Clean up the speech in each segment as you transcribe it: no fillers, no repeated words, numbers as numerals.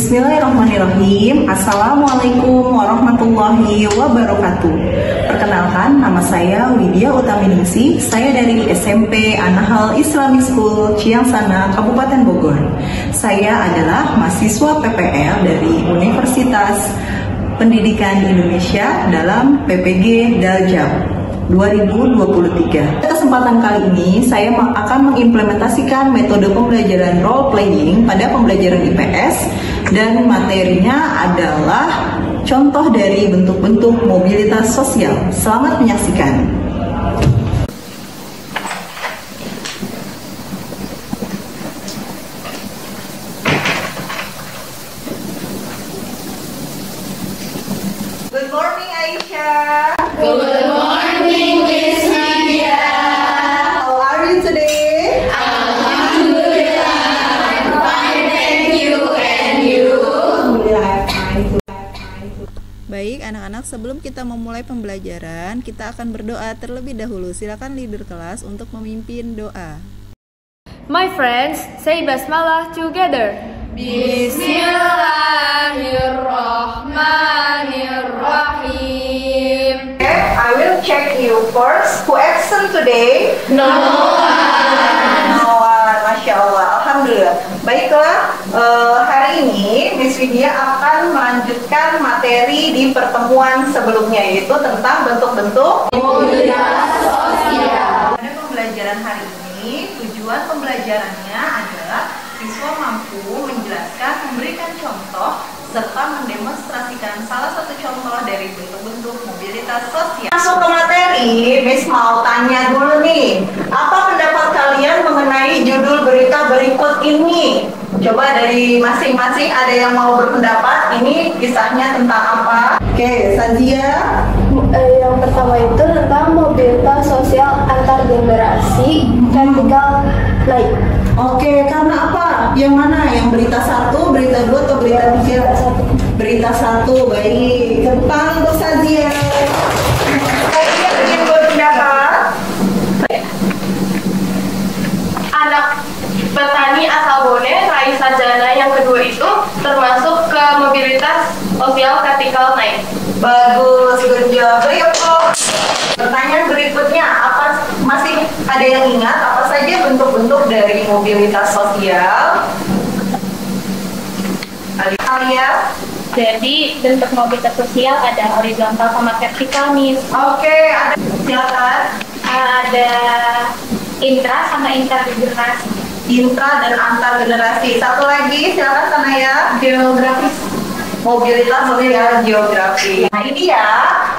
Bismillahirrahmanirrahim. Assalamualaikum warahmatullahi wabarakatuh. Perkenalkan, nama saya Widya Utaminingsih. Saya dari SMP An-Nahl Islamic School Ciangsana, Kabupaten Bogor. Saya adalah mahasiswa PPL dari Universitas Pendidikan Indonesia dalam PPG Daljab 2023. Kesempatan kali ini saya akan mengimplementasikan metode pembelajaran role playing pada pembelajaran IPS dan materinya adalah contoh dari bentuk-bentuk mobilitas sosial. Selamat menyaksikan. Good morning, Aisyah. Good morning, Miss Widya. How are you today? Alhamdulillah, I'm fine, thank you. And you? Baik, anak-anak, sebelum kita memulai pembelajaran, kita akan berdoa terlebih dahulu. Silakan leader kelas untuk memimpin doa. My friends, say basmalah together. Bismillahirrahmanirrahim. I will check you first. Who absent today? No. No one. Masya Allah. Alhamdulillah. Baiklah, hari ini Miss Widya akan melanjutkan materi di pertemuan sebelumnya, yaitu tentang bentuk-bentuk Mobilitas sosial. Pada pembelajaran hari ini, tujuan pembelajarannya adalah siswa mampu menjelaskan, memberikan contoh, serta mendemonstrasikan salah satu contoh dari bentuk-bentuk mobilitas sosial. Masuk ke materi, Miss mau tanya dulu nih, apa pendapat kalian mengenai judul berita berikut ini? Coba dari masing-masing ada yang mau berpendapat, ini kisahnya tentang apa? Oke, Sanzia. Yang pertama itu tentang mobilitas sosial antar generasi vertikal naik. Oke, karena apa? Yang mana? Yang berita 1, berita 2, atau berita 3? Berita 1, baik. Tentang untuk Sanzia. Kalian ingin berpendapat? Anak petani asal Bone, Raisa Jana yang kedua itu termasuk ke mobilitas sosial vertikal naik. Bagus, good job. Berikut. Pertanyaan berikutnya, apa masih ada yang ingat apa saja bentuk-bentuk dari mobilitas sosial? Alia? Jadi bentuk mobilitas sosial ada horizontal sama vertikal, Miss. Oke, ada silakan. Ada intra sama intergenerasi. Intra dan antar generasi. Satu lagi, silakan Sanaya. Geografis. Mobilitas sosial geografi. Nah, ini ya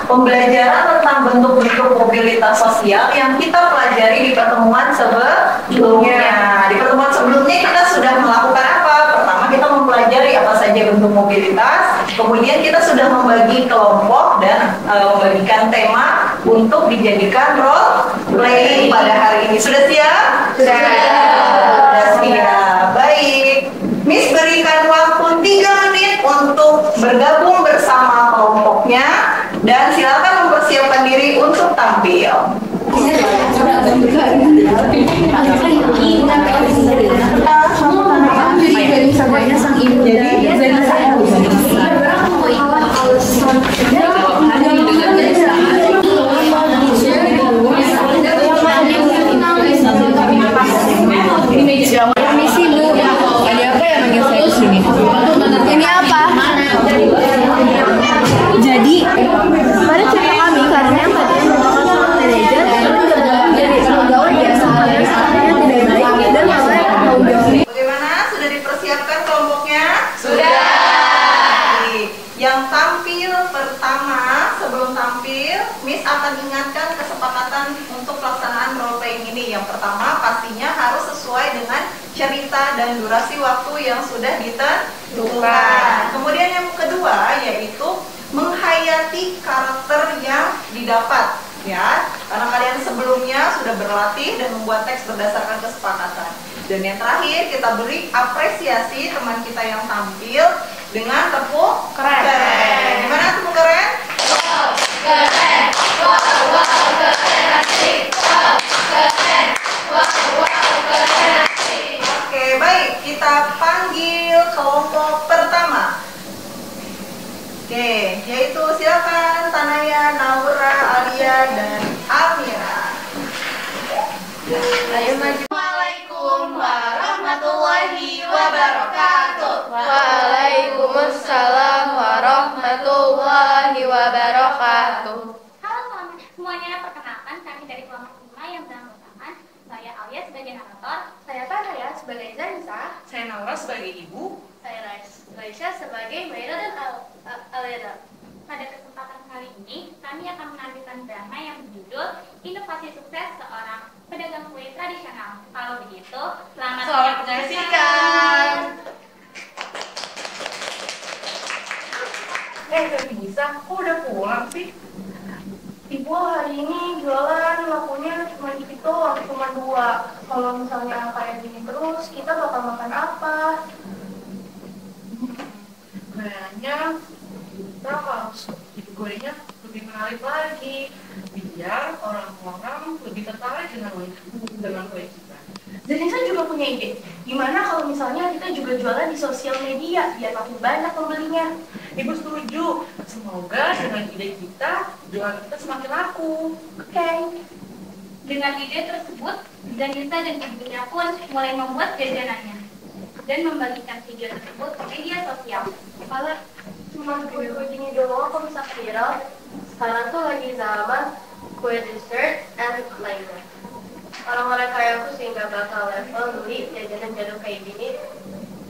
pembelajaran tentang bentuk-bentuk mobilitas sosial yang kita pelajari di pertemuan sebelumnya. Di pertemuan sebelumnya kita sudah melakukan apa? Pertama, kita mempelajari apa saja bentuk mobilitas. Kemudian kita sudah membagi kelompok dan membagikan tema untuk dijadikan role play pada hari ini. Sudah siap? Sudah siap. Baik. Miss berikan waktu 3 menit untuk bergabung bersama kelompoknya dan silakan mempersiapkan diri untuk tampil. Ini apa? Jadi, pada cerita kami karena yang tadinya merupakan manajer jadi pegawai biasa yang tidak baik dan mulai tanggung jawab. Bagaimana? Sudah dipersiapkan kelompoknya? Sudah. Yang tampil pertama, sebelum tampil, Miss akan ingatkan kesepakatan untuk pelaksanaan role playing ini. Yang pertama, pastinya harus sesuai dengan cerita dan durasi waktu yang sudah ditentukan. Kemudian yang kedua yaitu menghayati karakter yang didapat, ya, karena kalian sebelumnya sudah berlatih dan membuat teks berdasarkan kesepakatan. Dan yang terakhir, kita beri apresiasi teman kita yang tampil dengan tepuk keren. Gimana tepuk keren? Wow, keren. Wow, keren. Wow, keren. Wow, keren. Oke, baik. Kita panggil kelompok pertama. dan Almira. Ayo maju. Assalamualaikum warahmatullahi wabarakatuh. Waalaikumsalam warahmatullahi wabarakatuh. Halo semuanya, perkenalkan kami dari kelompok 5 yang beranggotakan saya Alia sebagai narator, saya Faraya sebagai Zanisa, Saya Naura sebagai ibu. saya Raisya sebagai Maira dan Aleda. Pada kesempatan kali ini, kami akan menampilkan drama yang berjudul Inovasi Sukses Seorang Pedagang Kue Tradisional. Kalau begitu, selamat menyaksikan. Teh Nisa, kok udah pulang sih? Ibu hari ini jualan lakunya cuma gitu, cuma 2. Kalau misalnya kayak gini terus, kita bakal makan apa? Kayaknya kita harus bikin kuenya lebih menarik lagi, biar orang-orang lebih tertarik dengan kue kita. Zanisa juga punya ide. Gimana kalau misalnya kita juga jualan di sosial media biar makin banyak pembelinya? Ibu setuju. Semoga dengan ide kita, jualan kita semakin laku. Oke. Dengan ide tersebut, Zanisa dan ibunya pun mulai membuat jajanannya dan membagikan video tersebut ke media sosial. Kalau cuma kue gini doang kok bisa viral? Sekarang tuh lagi zaman kue dessert and lainnya. Orang-orang kayak aku sih nggak bakal level beli jajanan jadul kayak gini.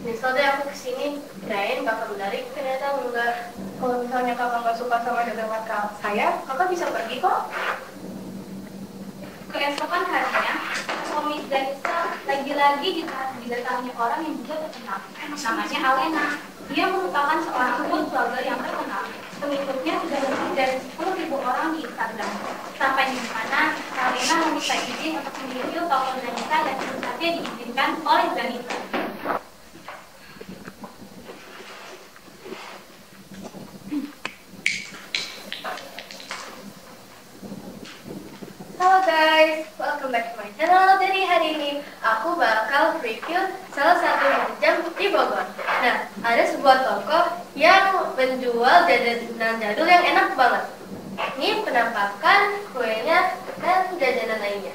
Misal deh aku kesini, kirain bakal menarik, ternyata enggak. Kalau misalnya kakak nggak suka sama dagangan saya, kakak bisa pergi kok. Keesokan harinya, suami Zanisa lagi-lagi didatangi orang yang juga terkenal, namanya Alena. Dia merupakan seorang food blogger yang terkenal. Pengikutnya sudah lebih dari 10.000 orang di Instagram. Sampai di mana Alena meminta izin untuk mereview toko Zanisa dan tentu saja diizinkan oleh Zanisa. Halo guys, welcome back to my channel. Jadi hari ini aku bakal review salah satu jam di Bogor. Nah, ada sebuah toko yang menjual jajanan jadul yang enak banget. Ini penampakan kuenya dan jajanan lainnya.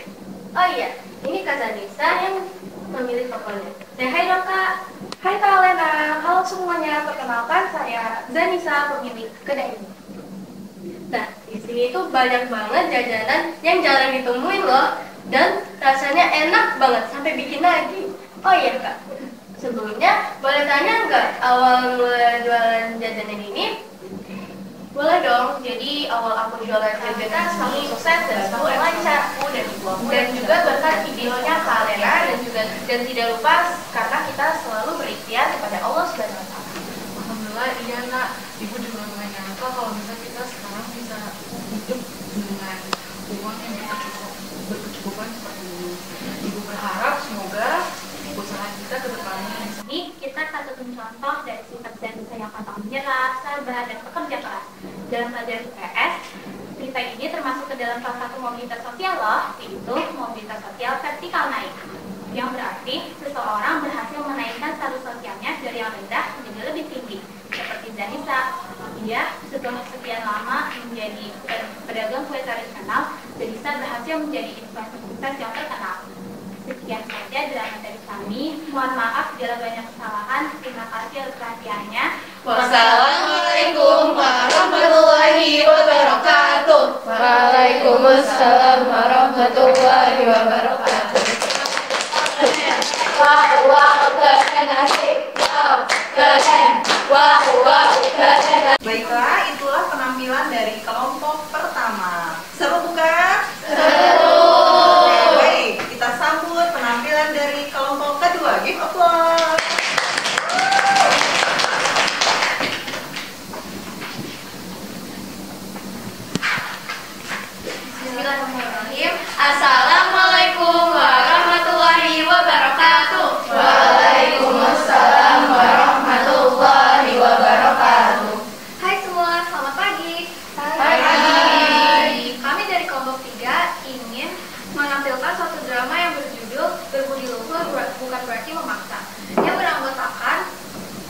Oh iya, ini Kak Zanisa yang memilih tokonya. Say hi dong Kak. Hai Kak Alena, halo semuanya, perkenalkan saya Zanisa, pemilik kedai ini. Nah, di sini tuh banyak banget jajanan yang jarang ditemuin loh. Dan rasanya enak banget, sampai bikin lagi. Oh iya Kak, sebelumnya boleh tanya nggak awal mulai jualan jajanan ini? Boleh dong, jadi awal aku jualan jajanan semakin sukses dan semakin lancar. Dan juga berkat videonya Kak Alena dan tidak lupa karena kita selalu berikhtiar kepada Allah Subhanahu wa Ta'ala. Alhamdulillah, iya nak. Ibu juga nggak nyangka kalau misalnya kita sekarang bisa hidup dengan uang yang berkecukupan seperti ini. Ibu berharap semoga usaha kita ke depannya. Ini kita satu contoh dari sifat Zanisa yang pantang menyerah, sabar, dan pekerja keras. Dalam pelajaran IPS, kita ini termasuk ke dalam salah satu mobilitas sosial loh, yaitu mobilitas sosial vertikal naik. Yang berarti seseorang berhasil menaikkan status sosialnya dari yang rendah menjadi lebih tinggi. Seperti Zanisa, dia setelah sekian lama menjadi pedagang kue tradisional, Zanisa berhasil menjadi influencer sukses yang terkenal. Sekian saja drama dari kami. Mohon maaf bila banyak kesalahan. Terima kasih atas perhatiannya. Wassalamualaikum warahmatullahi wabarakatuh. Waalaikumsalam warahmatullahi wabarakatuh. Baiklah, itulah penampilan dari kelompok pertama. Seru bukan? Seru. Oke, baik, kita sambut penampilan dari kelompok kedua. Give applause. Bismillahirrahmanirrahim. Assalamualaikum warahmatullahi wabarakatuh. Waalaikumsalam warahmatullahi wabarakatuh. Hai semua, selamat pagi. Hai. Kami dari kelompok 3 ingin menampilkan suatu drama yang berjudul Berbudi Luhur Bukan Berarti Memaksa. Yang beranggotakan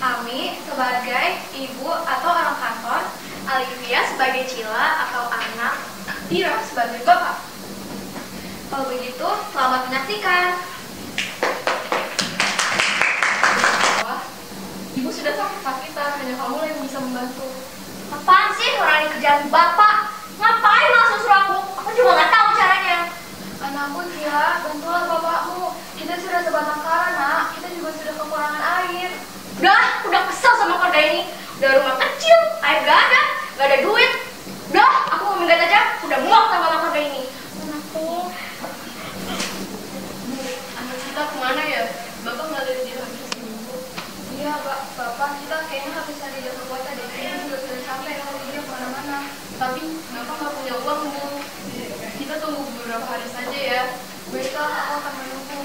Ami sebagai ibu atau orang kantor, Olivia sebagai Cila atau anak, Dira sebagai bantuin Bapak. Kalau begitu, selamat menyaksikan. Wah, Ibu sudah sakit-sakitan, hanya kamu yang bisa membantu. Apaan sih orang ini kerjaan Bapak? Ngapain langsung suruh aku? Aku juga nggak tahu caranya. Anakku Cia, bantulah bapakmu. Kita sudah sebatang kara, Nak. Kita juga sudah kekurangan air. Udah kesel sama keluarga ini. Udah rumah kecil, air gak ada duit. Udah, aku mau minggat aja. Udah muak sama keluarga ini. Anakku. Anak kita kemana ya? Bapak nggak lihat dia habis seminggu. Iya, Bapak kita kayaknya habis cari dia ke kota deh. Kayaknya juga sudah sampai kalau dia kemana-mana. Tapi Bapak nggak punya uang, Bu. Kita tunggu beberapa hari saja ya. Baiklah, aku akan menunggu.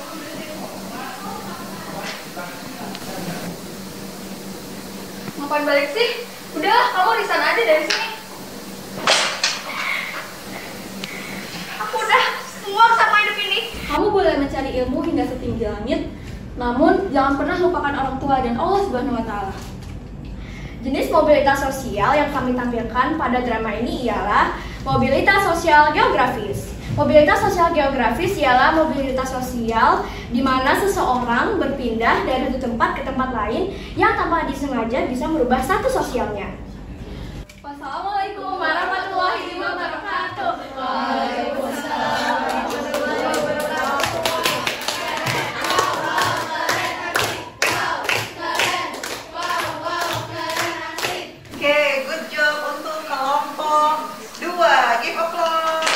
Ngapain balik sih? Udah, kamu resign aja dari sini. Aku udah muak sama hidup ini. Kamu boleh mencari ilmu hingga setinggi langit, namun jangan pernah lupakan orang tua dan Allah Subhanahu wa Ta'ala. Jenis mobilitas sosial yang kami tampilkan pada drama ini ialah mobilitas sosial geografis. Mobilitas sosial geografis ialah mobilitas sosial di mana seseorang berpindah dari satu tempat ke tempat lain yang tanpa disengaja bisa merubah status sosialnya. Wassalamualaikum warahmatullahi wabarakatuh. Waalaikumsalam. Oke, good job untuk kelompok 2. Give applause.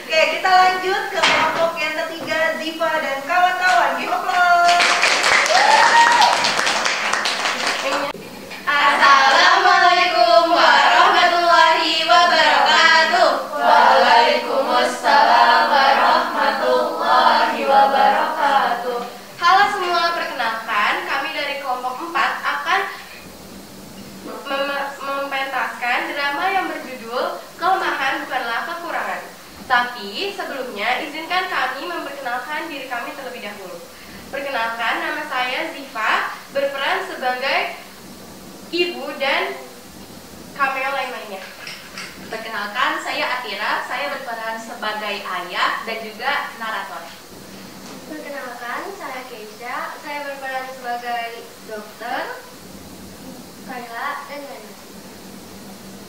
Oke, kita lanjut ke kelompok yang ketiga, Diva dan kawan-kawan. Give applause. Assalamualaikum warahmatullahi wabarakatuh. Waalaikumsalam warahmatullahi wabarakatuh. Halo semua, perkenalkan kami dari kelompok 4 akan mempentaskan drama yang berjudul Kelemahan Bukanlah Kekurangan. Tapi sebelumnya izinkan kami memperkenalkan diri kami terlebih dahulu. Perkenalkan, nama saya Ziva, berperan sebagai ibu dan cameo lain-lainnya. Perkenalkan, saya Atira, saya berperan sebagai ayah dan juga narator. Perkenalkan, saya Keisha. Saya berperan sebagai dokter, Kayla, dan lain-lain.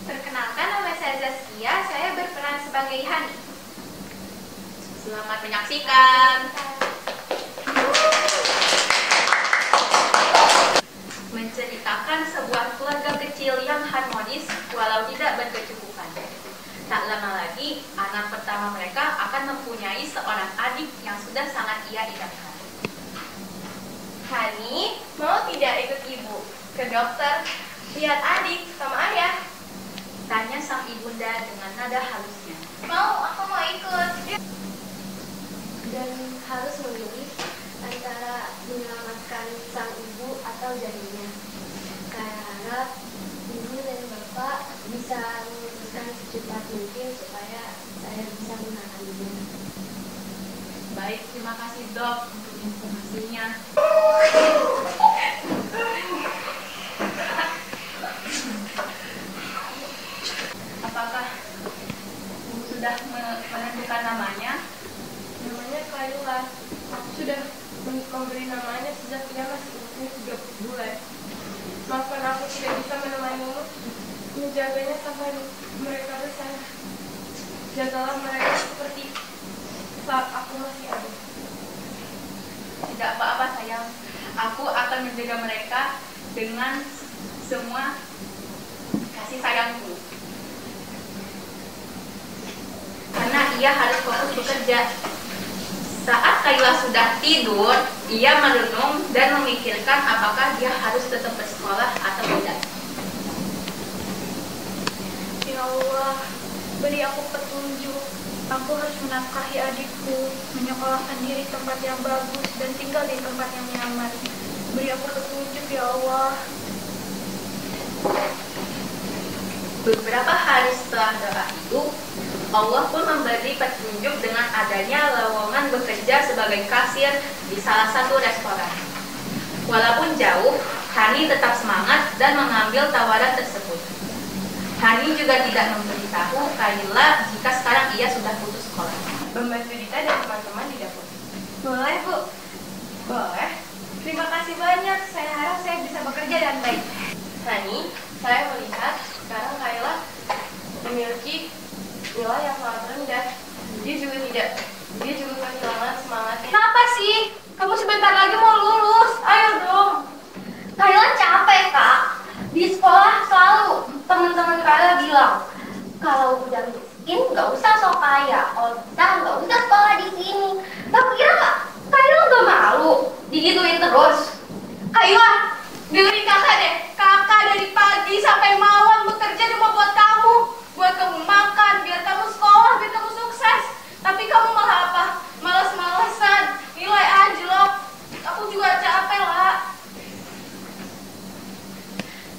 Perkenalkan, nama saya Zaskia, saya berperan sebagai Hani. Selamat menyaksikan. Menceritakan sebuah keluarga kecil yang harmonis walau tidak berkecukupan. Tak lama lagi, anak pertama mereka akan mempunyai seorang adik yang sudah sangat ia idamkan. Hani, mau tidak ikut ibu ke dokter? Lihat adik sama ayah. Tanya sang ibunda dengan nada halusnya. Mau, aku mau ikut. Dan harus memilih antara menyelamatkan sang ibu atau janinnya. Saya harap ibu dan bapak bisa memutuskan secepat mungkin supaya saya bisa menanganinya. Baik, terima kasih dok untuk informasinya. Apakah ibu sudah menentukan namanya? Namanya Kayla. Aku sudah memberi namanya sejak ia masih umur 3 bulan. Maafkan aku tidak bisa menemanimu menjaganya sampai mereka besar. Jagalah mereka seperti saat aku masih ada. Tidak apa-apa sayang, aku akan menjaga mereka dengan semua kasih sayangku. Karena ia harus fokus bekerja. Saat Kayla sudah tidur, ia merenung dan memikirkan apakah dia harus tetap bersekolah atau tidak. Ya Allah, beri aku petunjuk. Aku harus menafkahi adikku, menyekolahkan diri di tempat yang bagus, dan tinggal di tempat yang nyaman. Beri aku petunjuk, ya Allah. Beberapa hari setelah doa itu, Allah pun memberi petunjuk dengan adanya lowongan bekerja sebagai kasir di salah satu restoran. Walaupun jauh, Hani tetap semangat dan mengambil tawaran tersebut. Hani juga tidak memberitahu Kaila jika sekarang ia sudah putus sekolah. Membantu Dita dan teman-teman di dapur. Boleh, Bu. Boleh. Terima kasih banyak. Saya harap saya bisa bekerja dengan baik. Hani, saya melihat sekarang Kaila memiliki nilai yang sangat rendah. Dia juga kehilangan semangatnya. Kenapa sih? Kamu sebentar lagi mau lulus. Ayo dong. Kayla capek, Kak. Di sekolah selalu teman-teman Kayla bilang, kalau udah miskin nggak usah sok kaya. Kalau bisa nggak usah sekolah di sini. Tapi kira Kayla nggak malu digituin terus. Kayla, dengerin kakak deh. Kakak dari pagi sampai malam bekerja cuma buat kamu. Buat kamu makan, biar kamu sekolah, biar kamu sukses. Tapi kamu malah apa? Malas-malesan, nilai anjlok. Aku juga capek lah.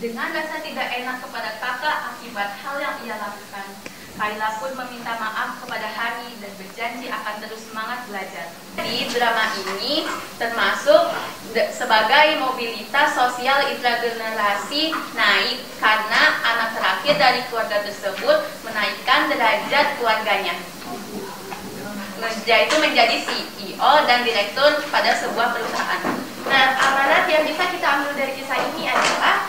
Dengan rasa tidak enak kepada kakak akibat hal yang ia lakukan, Kaila pun meminta maaf kepada Hani dan berjanji akan terus semangat belajar. Di drama ini termasuk sebagai mobilitas sosial intragenerasi naik karena anak terakhir dari keluarga tersebut menaikkan derajat keluarganya, yaitu menjadi CEO dan direktur pada sebuah perusahaan. Nah, amanat yang bisa kita ambil dari kisah ini adalah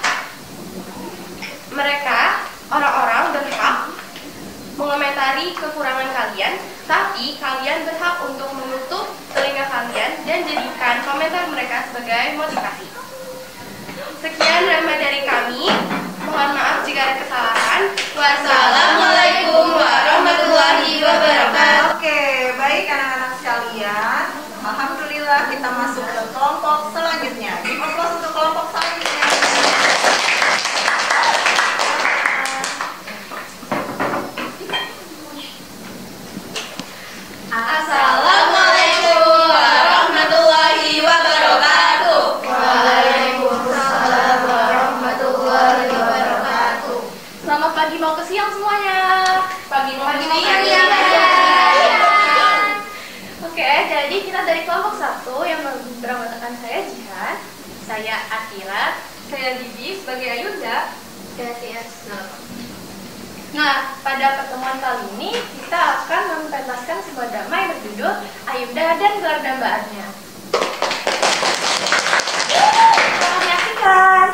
mereka, orang-orang berhak mengomentari kekurangan kalian, tapi kalian berhak untuk menutup telinga kalian dan jadikan komentar mereka sebagai motivasi. Sekian drama dari kami. Mohon maaf jika ada kesalahan. Wassalamualaikum warahmatullahi wabarakatuh. Oke, baik anak-anak sekalian. Alhamdulillah kita masuk ke kelompok selanjutnya. Give applause untuk kelompok selanjutnya. Assalamualaikum warahmatullahi wabarakatuh. Waalaikumsalam warahmatullahi wabarakatuh. Selamat pagi mau ke siang semuanya. Pagi mau ke siang ya. Oke, jadi kita dari kelompok 1 yang beranggotakan saya Jihan, saya Akila, saya Didi sebagai Ayunda, dan saya Nah, pada pertemuan kali ini kita akan mempentaskan sebuah drama yang berjudul Ayunda dan Gelar Dambaannya. Selamat menyaksikan.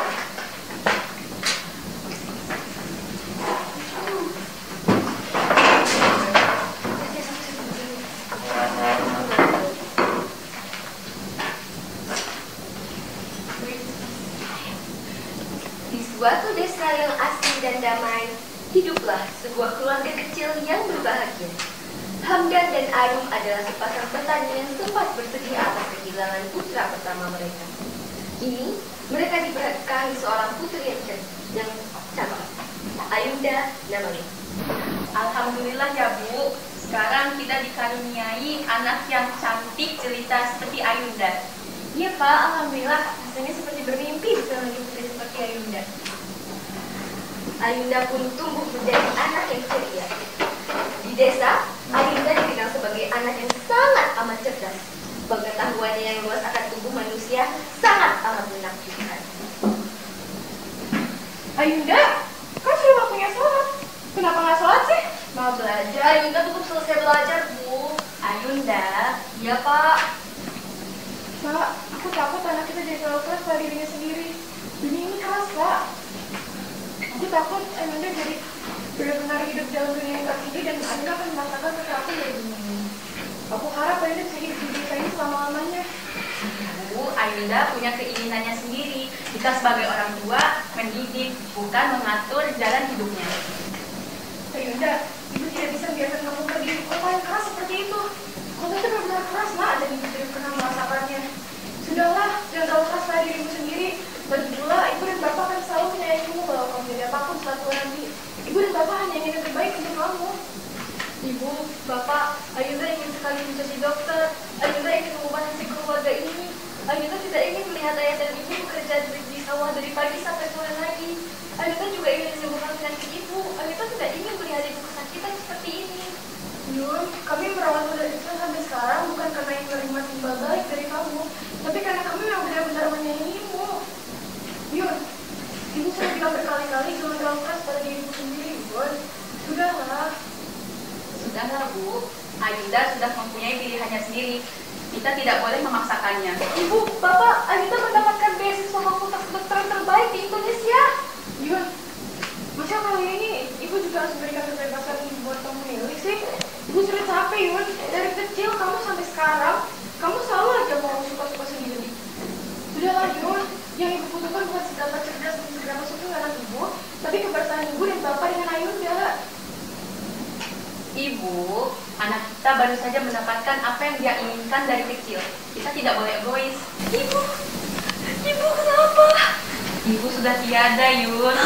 Di suatu desa yang asri dan damai, hiduplah sebuah keluarga kecil yang berbahagia. Hamdan dan Arum adalah sepasang petani yang sempat bersedih atas kehilangan putra pertama mereka. Kini, mereka diberkahi seorang putri yang cantik. Ayunda namanya. Alhamdulillah ya Bu, sekarang kita dikaruniai anak yang cantik jelita seperti Ayunda. Iya Pak, Alhamdulillah rasanya seperti bermimpi bisa memiliki putri seperti Ayunda. Ayunda pun tumbuh menjadi anak yang ceria. Di desa, Ayunda dikenal sebagai anak yang sangat amat cerdas. Pengetahuannya yang luas akan tubuh manusia sangat amat menakjubkan. Ayunda, kan sudah waktunya sholat. Kenapa nggak sholat sih? Mau belajar. Ayunda belum selesai belajar, Bu. Ayunda, Iya, Pak. Pak, aku takut anak kita jadi terlalu keras pada dirinya sendiri. Dunia ini keras, Pak. Aku takut Ayunda jadi benar-benar hidup dalam dunia yang keras ini dan Ayunda akan merasakan kekerasan dari dunia ini. Aku harap Ayunda bisa hidup di dunia ini selama-lamanya. Bu, Ayunda punya keinginannya sendiri. Kita sebagai orang tua mendidik, bukan mengatur jalan hidupnya. Ayunda, ibu tidak bisa membiarkan kamu pergi ke kota yang keras seperti itu. Kota itu benar-benar keras, Mak, dan ibu tidak pernah merasakannya. Sudahlah, jangan terlalu keras pada dirimu sendiri. Lagi pula, ibu dan bapak akan selalu menyayangimu walau kamu jadi apapun saat tua nanti. Ibu dan bapak hanya ingin yang terbaik untuk kamu. Ibu, bapak, Ayunda ingin sekali menjadi dokter. Ayunda ingin mengubah nasib keluarga ini. Ayunda tidak ingin melihat ayah dan ibu bekerja di sawah dari pagi sampai sore lagi. Ayunda juga ingin menyembuhkan penyakit ibu. Ayunda tidak ingin melihat ibu kesakitan seperti ini. Yun, kami merawatmu dari kecil sampai sekarang bukan karena ingin menerima timbal balik dari kamu, tapi karena kami yang benar-benar menyayangimu. Yun, ibu sudah bilang berkali-kali jangan terlalu keras pada dirimu sendiri. Sudahlah Bu, Ayunda sudah mempunyai pilihannya sendiri. Kita tidak boleh memaksakannya. Ibu, Bapak, Ayunda mendapatkan beasiswa fakultas kedokteran terbaik di Indonesia. Yun, masa kali ini ibu juga harus berikan kebebasan buat kamu milih sih? Ibu sudah capek Yun, dari kecil kamu sampai sekarang, kamu selalu aja mau suka-suka sendiri. Sudahlah Yun, yang ibu butuhkan bukan seberapa cerdas dan seberapa suka anak ibu, tapi kebersamaan ibu dan bapak dengan Ayunda. Ibu, anak kita baru saja mendapatkan apa yang dia inginkan dari kecil. Kita tidak boleh egois. Ibu kenapa? Ibu sudah tiada, Yun.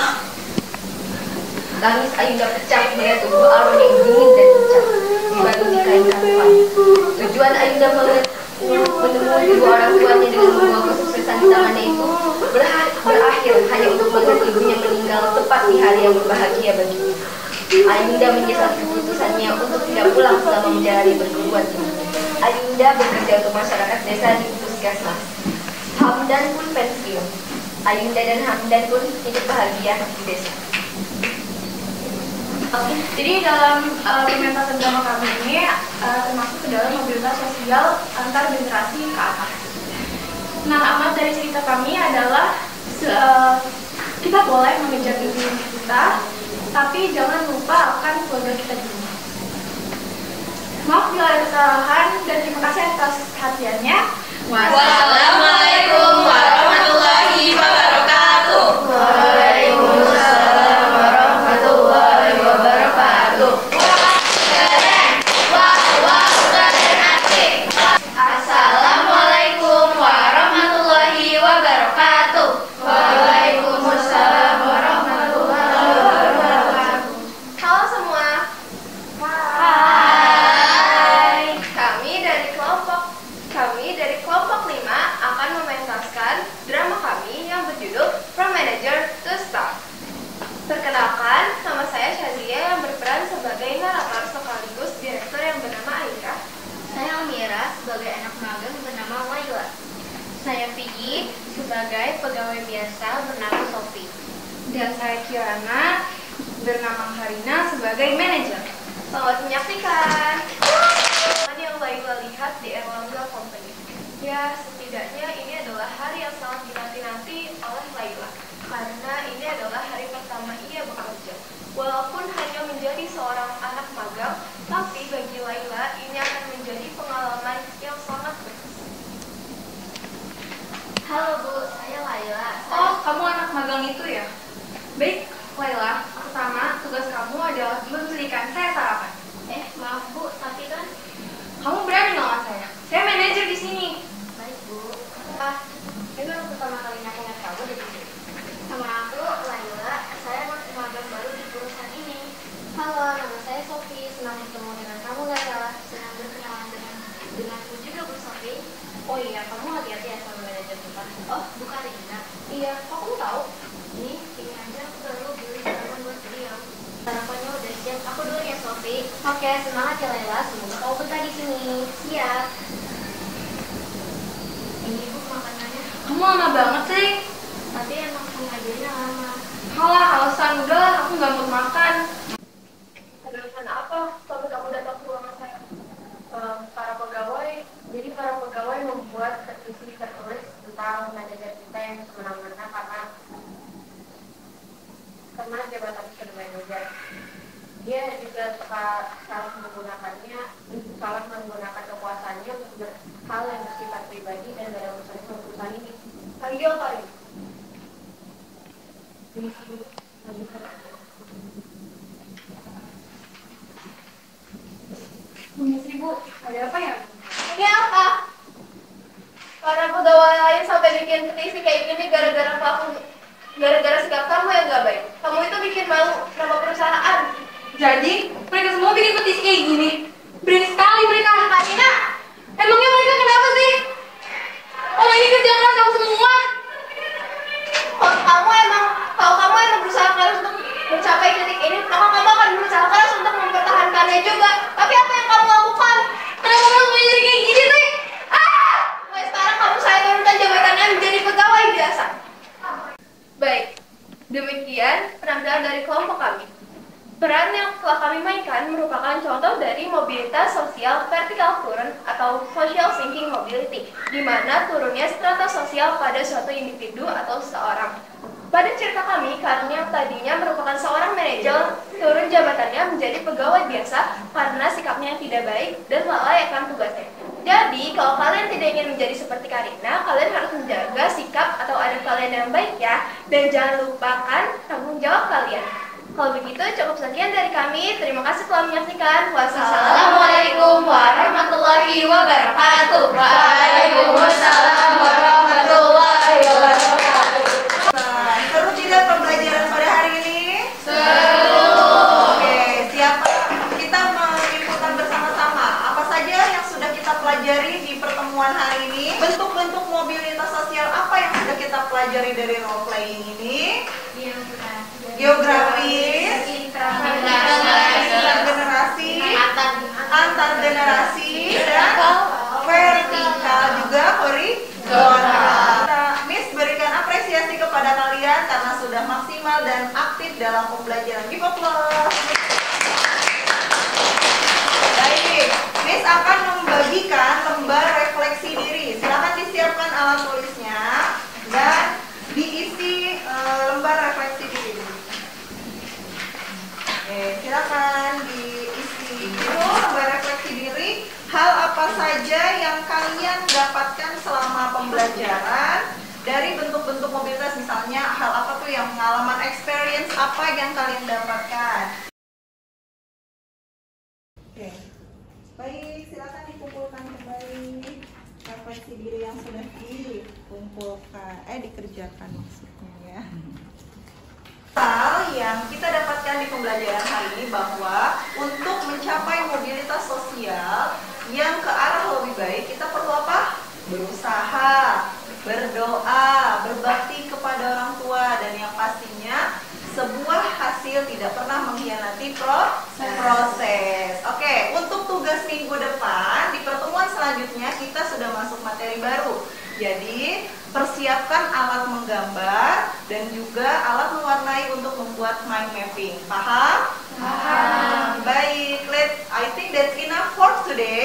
Tangis Ayunda pecah melihat tubuh Aaron yang dingin dan pucat dibalut kain kafan. Tujuan Ayunda menemui kedua orang tuanya dengan membawa kesuksesan di tangannya itu berakhir hanya untuk melihat ibunya meninggal tepat di hari yang berbahagia baginya. Ayunda menyesal keputusannya untuk tidak pulang selama menjalani perguruan tinggi. Ayunda bekerja untuk masyarakat desa di puskesmas. Hamdan pun pensiun. Ayunda dan Hamdan pun hidup bahagia di desa. Jadi dalam pementasan drama kami ini termasuk ke dalam mobilitas sosial antar generasi ke atas. Nah, amat dari cerita kami adalah kita boleh mengejar impian kita, tapi jangan lupa akan keluarga kita dulu. Maaf bila ada kesalahan dan terima kasih atas perhatiannya. Wassalamualaikum warahmatullahi wabarakatuh. Waalaikumsalam warahmatullahi wabarakatuh. Assalamualaikum warahmatullahi wabarakatuh. Waalaikumsalam warahmatullahi wabarakatuh. Halo semua. Hai. Kami dari kelompok 5 akan mementaskan drama kami yang berjudul From Manager to Staff. Perkenalkan, nama saya Shazia yang berperan sebagai narator sekaligus direktur yang bernama Aira. Saya Amira sebagai anak magang bernama Laila. Saya Vicky sebagai pegawai biasa bernama Sofi. Dan saya Kirana bernama Harina sebagai manajer. Selamat menyaksikan. Yang Laila lihat di Erlangga Company. Ya, setidaknya ini adalah hari yang sangat dinanti-nanti oleh Laila. Karena ini adalah hari pertama ia bekerja. Walaupun hanya menjadi seorang anak magang, tapi bagi Laila ini akan menjadi pengalaman yang sangat berkesan. Halo Bu, saya Laila. Oh, kamu anak magang itu ya? Baik, Laila. Pertama, tugas kamu adalah membelikan saya sarapan. Maaf Bu, tapi kan Kamu berani ngelawan saya? Saya manajer di sini. baik Bu. Ini baru pertama kalinya aku ngeliat kamu di sini. Sama aku Laila, saya anak magang baru di perusahaan ini. Halo, nama saya Sofi. Senang bertemu dengan kamu Laila. Senang berkenalan denganku juga Bu Sofi. Oh iya, kamu hati-hati ya sama manajer kita. Oh, bukan Rina. Iya, kok kamu tahu? Ini aja aku baru beli sarapan buat beliau. Sarapannya udah siap. Aku dulu ya Sofi. Oke, semangat ya Laila. Semoga kamu betah di sini. Siap. Ini Bu makanannya. Kamu lama banget sih. Tapi emang pengajarnya lama. Halah, alasan udah, aku nggak mau makan. Ada urusan apa sampai kamu datang ke ruangan saya? Jadi para pegawai membuat revisi tertulis tentang manajer kita yang semena-mena karena jabatan sebagai manajer. Dia juga salah menggunakan kekuasaannya untuk hal yang bersifat pribadi dan dalam urusan perusahaan ini. Panggil Tori. Bu, ada apa ya? Ini apa? Para pegawai lain sampai bikin petisi kayak gini gara-gara sikap kamu yang gak baik. Kamu itu bikin malu nama perusahaan. Jadi, mereka semua bikin petisi kayak gini. Berani sekali mereka. Karina, Emangnya mereka kenapa sih? Oh, ini kerja keras kamu semua. kalau kamu emang berusaha keras untuk mencapai titik ini, maka kamu akan berusaha keras untuk mempertahankannya juga. Tapi apa yang kamu lakukan? Kenapa kamu jadi kayak gini sih? Mulai sekarang kamu saya turunkan jabatannya menjadi pegawai biasa. Baik, demikian penampilan dari kelompok kami. Peran yang telah kami kami mainkan merupakan contoh dari mobilitas sosial vertical turun atau social sinking mobility, di mana turunnya strata sosial pada suatu individu atau seseorang. Pada cerita kami, Karni yang tadinya merupakan seorang manajer, turun jabatannya menjadi pegawai biasa karena sikapnya yang tidak baik dan lalai akan tugasnya. Jadi, kalau kalian tidak ingin menjadi seperti Karina, kalian harus menjaga sikap atau adab kalian yang baik ya, dan jangan lupakan tanggung jawab kalian. Kalau begitu, cukup sekian dari kami. Terima kasih telah menyaksikan. Wassalamualaikum warahmatullahi wabarakatuh. Waalaikumsalam warahmatullahi wabarakatuh. Nah, seru tidak pembelajaran pada hari ini? Seru. Oke, siapa? Kita menginfokan bersama-sama apa saja yang sudah kita pelajari di pertemuan hari ini. Bentuk-bentuk mobilitas sosial apa yang sudah kita pelajari dari role playing ini? Geografis, intergenerasi, antar generasi, dan vertikal juga horizontal. Miss berikan apresiasi kepada kalian karena sudah maksimal dan aktif dalam pembelajaran. Give applause. Baik, Miss akan membagikan lembar refleksi diri. Silakan disiapkan alat tulisnya dan diisi lembar refleksi diri. Oke, silakan diisi itu lembar refleksi diri. Hal apa saja yang kalian dapatkan selama pembelajaran dari bentuk-bentuk mobilitas, misalnya hal apa tuh yang pengalaman experience apa yang kalian dapatkan. Oke, baik, silakan dikumpulkan kembali refleksi diri yang sudah dikumpulkan, dikerjakan maksudnya ya. Hal yang kita dapatkan di pembelajaran hari ini bahwa untuk mencapai mobilitas sosial yang ke arah lebih baik, kita perlu apa? Berusaha, berdoa, berbakti kepada orang tua, dan yang pastinya sebuah hasil tidak pernah mengkhianati proses. Oke, untuk tugas minggu depan di pertemuan selanjutnya kita sudah masuk materi baru. Jadi persiapkan alat menggambar dan juga alat mewarnai untuk membuat mind mapping. Paham? Paham. Baik, I think that's enough for today.